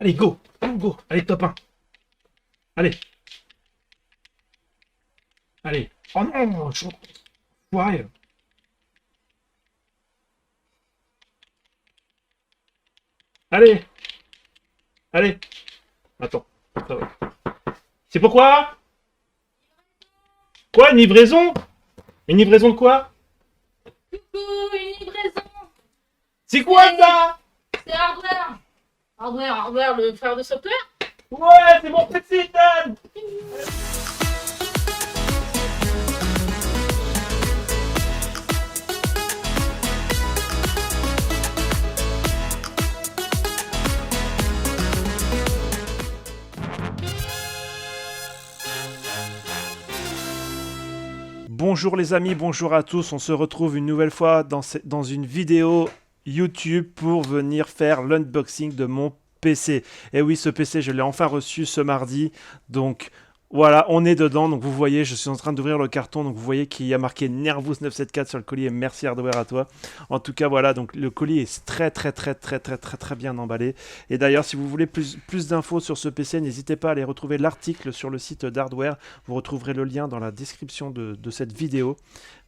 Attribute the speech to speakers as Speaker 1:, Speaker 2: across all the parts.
Speaker 1: Allez, go, go. Allez, top 1. Allez. Allez. Oh non, je suis foiré. Allez. Allez. Attends. Ça va. C'est pourquoi? Quoi, une livraison? Une livraison de quoi?
Speaker 2: Coucou, une livraison.
Speaker 1: C'est quoi ça?
Speaker 2: C'est Hardware. Hardware, le frère de software.
Speaker 1: Ouais, c'est mon petit Ethan. Bonjour les amis, bonjour à tous, on se retrouve une nouvelle fois dans une vidéo YouTube pour venir faire l'unboxing de mon PC. Et oui, ce PC, je l'ai enfin reçu ce mardi, donc voilà, on est dedans. Donc vous voyez, je suis en train d'ouvrir le carton, donc vous voyez qu'il y a marqué Nervous 974 sur le colis et merci Hardware à toi. En tout cas, voilà, donc le colis est très bien emballé. Et d'ailleurs, si vous voulez plus d'infos sur ce PC, n'hésitez pas à aller retrouver l'article sur le site d'Hardware. Vous retrouverez le lien dans la description de cette vidéo.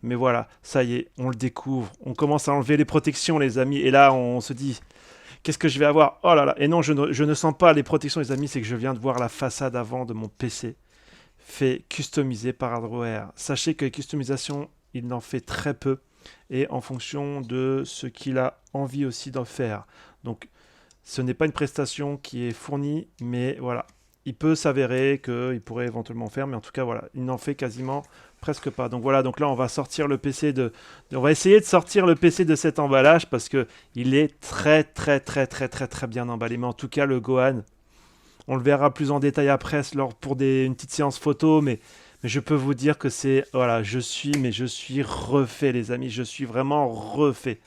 Speaker 1: Mais voilà, ça y est, on le découvre. On commence à enlever les protections, les amis. Et là, on se dit, qu'est-ce que je vais avoir? Oh là là. Et non, je ne sens pas les protections, les amis. C'est que je viens de voir la façade avant de mon PC fait customiser par Hardware. Sachez que customisation, il en fait très peu. Et en fonction de ce qu'il a envie aussi d'en faire. Donc, ce n'est pas une prestation qui est fournie, mais voilà. Il peut s'avérer qu'il pourrait éventuellement faire, mais en tout cas, voilà, il n'en fait quasiment presque pas. Donc voilà, donc là, on va sortir le PC on va essayer de sortir le PC de cet emballage parce que il est très bien emballé. Mais en tout cas, le Gohan, on le verra plus en détail après pour une petite séance photo, mais je peux vous dire que voilà, je suis refait, les amis, je suis vraiment refait.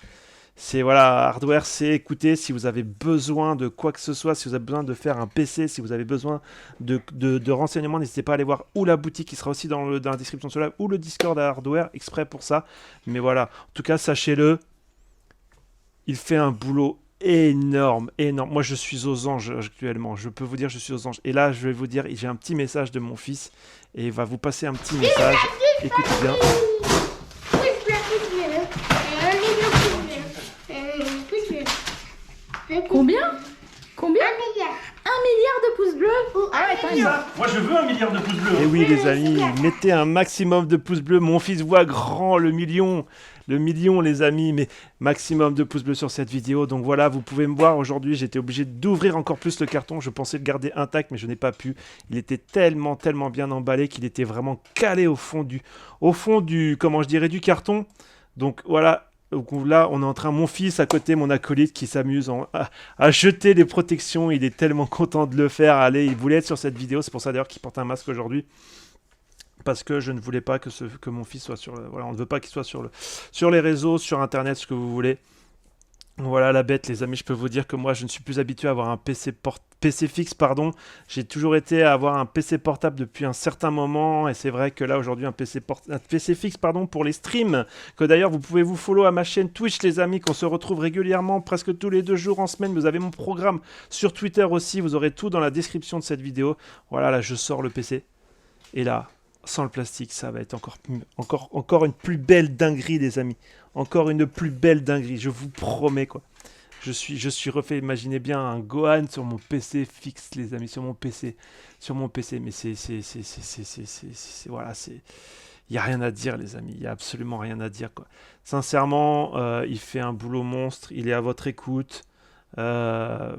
Speaker 1: C'est voilà, Hardware, c'est écoutez, si vous avez besoin de quoi que ce soit, si vous avez besoin de faire un PC, si vous avez besoin de renseignements, n'hésitez pas à aller voir ou la boutique qui sera aussi dans la description de cela, ou le Discord à Hardware, exprès pour ça. Mais voilà, en tout cas, sachez-le, il fait un boulot énorme, énorme. Moi, je suis aux anges actuellement. Je peux vous dire, je suis aux anges. Et là, je vais vous dire, j'ai un petit message de mon fils et il va vous passer un petit message. Écoutez bien.
Speaker 2: Combien? Combien?
Speaker 3: 1 milliard.
Speaker 2: 1 milliard de pouces bleus. Ah ouais, quand même.
Speaker 1: Moi, je veux 1 milliard de pouces bleus. Et oui, les amis, mettez un maximum de pouces bleus. Mon fils voit grand le million. Le million, les amis, mais maximum de pouces bleus sur cette vidéo. Donc voilà, vous pouvez me voir aujourd'hui. J'étais obligé d'ouvrir encore plus le carton. Je pensais le garder intact, mais je n'ai pas pu. Il était tellement bien emballé qu'il était vraiment calé au fond du, comment je dirais, du carton. Donc voilà. Donc là, on est en train, mon fils à côté, mon acolyte qui s'amuse à jeter les protections. Il est tellement content de le faire. Allez, il voulait être sur cette vidéo. C'est pour ça d'ailleurs qu'il porte un masque aujourd'hui. Parce que je ne voulais pas que mon fils soit voilà, on ne veut pas qu'il soit sur les réseaux, sur internet, ce que vous voulez. Voilà la bête, les amis. Je peux vous dire que moi, je ne suis plus habitué à avoir un PC fixe, pardon. J'ai toujours été à avoir un PC portable depuis un certain moment. Et c'est vrai que là, aujourd'hui, un PC fixe, pardon, pour les streams. Que d'ailleurs, vous pouvez vous follow à ma chaîne Twitch, les amis, qu'on se retrouve régulièrement, presque tous les 2 jours en semaine. Vous avez mon programme sur Twitter aussi. Vous aurez tout dans la description de cette vidéo. Voilà, là, je sors le PC. Et là, sans le plastique, ça va être encore une plus belle dinguerie, les amis. Encore une plus belle dinguerie, je vous promets, quoi. Je suis refait, imaginez bien un Gohan sur mon PC fixe, les amis, sur mon PC. Mais voilà, il n'y a rien à dire, les amis, il n'y a absolument rien à dire, quoi. Sincèrement, il fait un boulot monstre, il est à votre écoute. Voilà,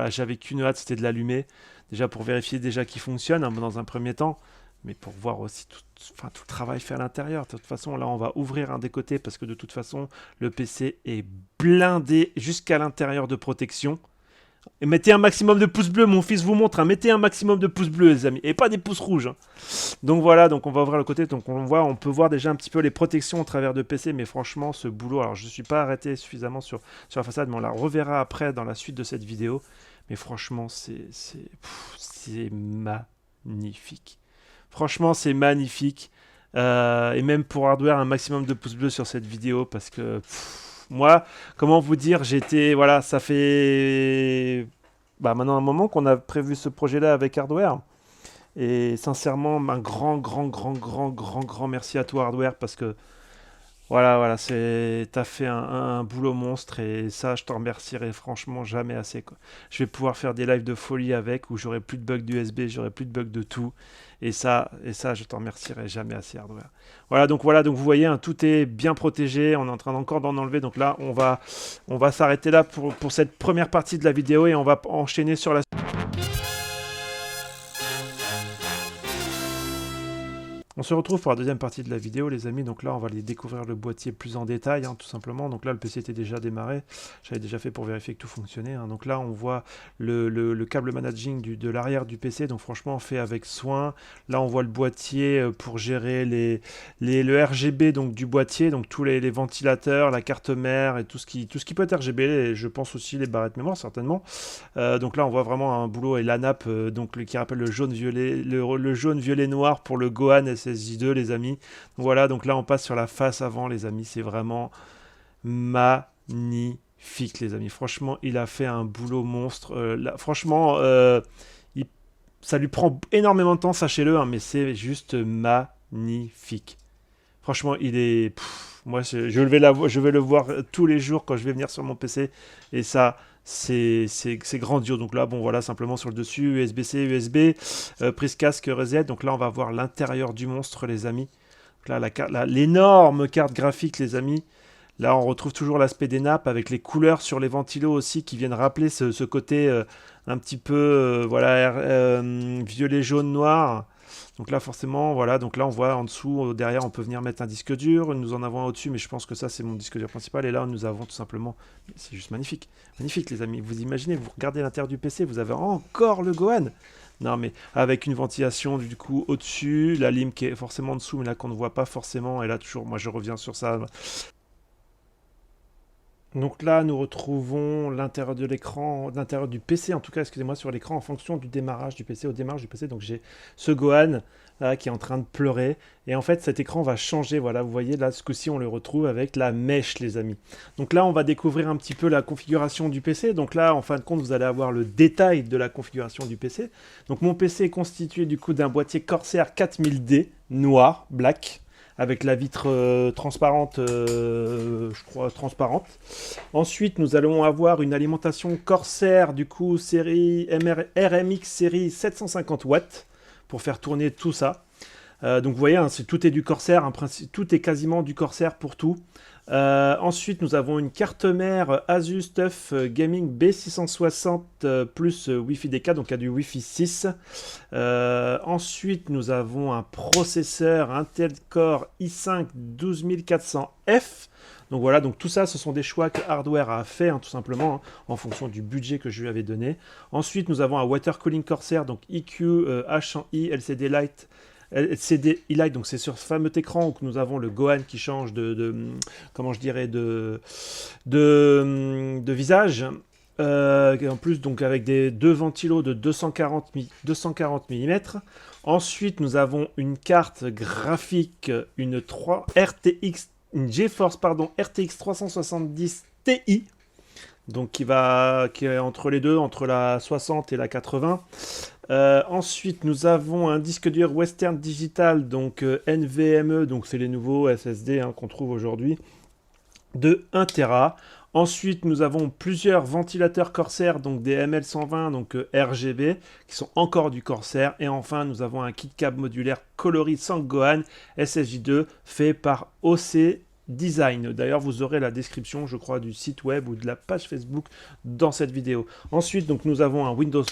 Speaker 1: j'avais qu'une hâte, c'était de l'allumer. Déjà pour vérifier déjà qu'il fonctionne, hein, dans un premier temps. Mais pour voir aussi tout le travail fait à l'intérieur. De toute façon, là, on va ouvrir un des côtés parce que de toute façon, le PC est blindé jusqu'à l'intérieur de protection. Et mettez un maximum de pouces bleus, mon fils vous montre. Hein, mettez un maximum de pouces bleus, les amis. Et pas des pouces rouges. Hein. Donc voilà, donc on va ouvrir le côté. Donc on peut voir déjà un petit peu les protections au travers de PC. Mais franchement, ce boulot, alors je ne suis pas arrêté suffisamment sur la façade, mais on la reverra après dans la suite de cette vidéo. Mais franchement, c'est magnifique. Franchement, c'est magnifique. Et même pour Hardware, un maximum de pouces bleus sur cette vidéo parce que moi, comment vous dire, voilà, ça fait bah, maintenant un moment qu'on a prévu ce projet-là avec Hardware. Et sincèrement, un grand merci à toi Hardware parce que voilà, t'as fait un boulot monstre et ça, je t'en remercierai franchement jamais assez, quoi. Je vais pouvoir faire des lives de folie avec où j'aurai plus de bugs d'USB, j'aurai plus de bugs de tout. Et ça, je t'en remercierai jamais assez, Hardware. Voilà, donc vous voyez, hein, tout est bien protégé. On est en train encore d'en enlever. Donc là, on va s'arrêter là pour cette première partie de la vidéo et on va enchaîner sur la. On se retrouve pour la deuxième partie de la vidéo, les amis. Donc là, on va aller découvrir le boîtier plus en détail, hein, tout simplement. Donc là, le PC était déjà démarré. J'avais déjà fait pour vérifier que tout fonctionnait, hein. Donc là, on voit le câble managing de l'arrière du PC. Donc franchement, fait avec soin. Là, on voit le boîtier pour gérer le RGB donc, du boîtier. Donc tous les ventilateurs, la carte mère et tout ce qui peut être RGB. Et je pense aussi les barrettes mémoire, certainement. Donc là, on voit vraiment un boulot et la nappe, donc qui rappelle le jaune-violet, le jaune-violet-noir pour le Gohan SSJ2, les amis. Voilà, donc là, on passe sur la face avant, les amis. C'est vraiment magnifique, les amis. Franchement, il a fait un boulot monstre. Franchement, ça lui prend énormément de temps, sachez-le, hein, mais c'est juste magnifique. Franchement, il est... moi, je vais le voir tous les jours quand je vais venir sur mon PC. Et ça, c'est grandiose. Donc là, bon, voilà, simplement sur le dessus, USB-C, USB, prise casque reset. Donc là, on va voir l'intérieur du monstre, les amis. Donc là, l'énorme carte graphique, les amis. Là, on retrouve toujours l'aspect des nappes avec les couleurs sur les ventilos aussi qui viennent rappeler ce côté un petit peu violet, jaune, noir. Donc là, forcément, voilà. Donc là, on voit en dessous, derrière, on peut venir mettre un disque dur. Nous en avons un au-dessus, mais je pense que ça, c'est mon disque dur principal. Et là, nous avons tout simplement... C'est juste magnifique. Magnifique, les amis. Vous imaginez, vous regardez l'intérieur du PC, vous avez encore le Gohan. Non, mais avec une ventilation, du coup, au-dessus, la lime qui est forcément en dessous, mais là, qu'on ne voit pas forcément. Et là, toujours, moi, je reviens sur ça. Donc là, nous retrouvons l'intérieur de l'écran, l'intérieur du PC, en tout cas, excusez-moi, sur l'écran en fonction du démarrage du PC, au démarrage du PC. Donc j'ai ce Gohan là qui est en train de pleurer. Et en fait, cet écran va changer. Voilà, vous voyez, là, ce coup-ci, on le retrouve avec la mèche, les amis. Donc là, on va découvrir un petit peu la configuration du PC. Donc là, en fin de compte, vous allez avoir le détail de la configuration du PC. Donc mon PC est constitué du coup d'un boîtier Corsair 4000D, noir, black, avec la vitre transparente, je crois transparente. Ensuite, nous allons avoir une alimentation Corsair, du coup, série RMX série 750 watts, pour faire tourner tout ça. Donc vous voyez, hein, tout est du Corsair, hein, tout est quasiment du Corsair pour tout. Ensuite, nous avons une carte mère Asus TUF Gaming B660 plus Wi-Fi DK, donc il y a du Wi-Fi 6. Ensuite, nous avons un processeur Intel Core i5 12400F. Donc voilà, donc tout ça, ce sont des choix que Hardware a fait, hein, tout simplement, hein, en fonction du budget que je lui avais donné. Ensuite, nous avons un Water Cooling Corsair, donc EQ H100i LCD Light. LCD Light, donc c'est sur ce fameux écran où nous avons le Gohan qui change comment je dirais, de visage. En plus, donc avec deux ventilos de 240 mm. Ensuite, nous avons une carte graphique, une GeForce RTX 370 Ti. Donc qui est entre les deux, entre la 60 et la 80. Ensuite, nous avons un disque dur Western Digital, donc NVMe, donc c'est les nouveaux SSD hein, qu'on trouve aujourd'hui, de 1 Tera. Ensuite, nous avons plusieurs ventilateurs Corsair, donc des ML120, donc RGB, qui sont encore du Corsair. Et enfin, nous avons un kit câble modulaire coloris Sangohan SSJ2 fait par OC Design. D'ailleurs, vous aurez la description, je crois, du site web ou de la page Facebook dans cette vidéo. Ensuite, donc, nous avons un Windows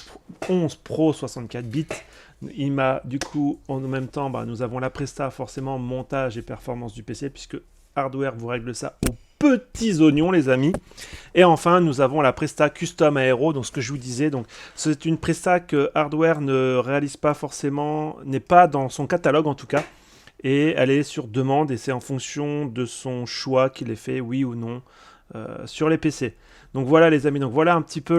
Speaker 1: 11 Pro 64 bits. Il m'a, du coup, en même temps, nous avons la presta, forcément, montage et performance du PC, puisque Hardware vous règle ça aux petits oignons, les amis. Et enfin, nous avons la presta Custom Aero, donc ce que je vous disais, donc c'est une presta que Hardware ne réalise pas forcément, n'est pas dans son catalogue en tout cas. Et elle est sur demande et c'est en fonction de son choix qu'il est fait, oui ou non. sur les PC. Donc voilà les amis, donc voilà un petit peu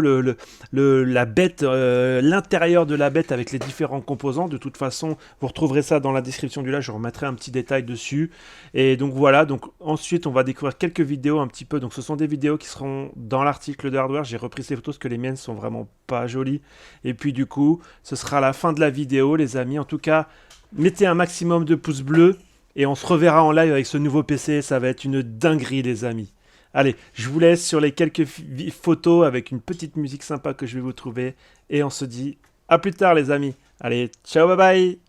Speaker 1: la bête, l'intérieur de la bête avec les différents composants. De toute façon, vous retrouverez ça dans la description du live, je remettrai un petit détail dessus. Et donc voilà, donc ensuite on va découvrir quelques vidéos un petit peu. Donc ce sont des vidéos qui seront dans l'article de Hardware. J'ai repris ces photos parce que les miennes sont vraiment pas jolies. Et puis du coup, ce sera la fin de la vidéo les amis. En tout cas, mettez un maximum de pouces bleus et on se reverra en live avec ce nouveau PC. Ça va être une dinguerie les amis. Allez, je vous laisse sur les quelques photos avec une petite musique sympa que je vais vous trouver. Et on se dit à plus tard les amis. Allez, ciao, bye bye.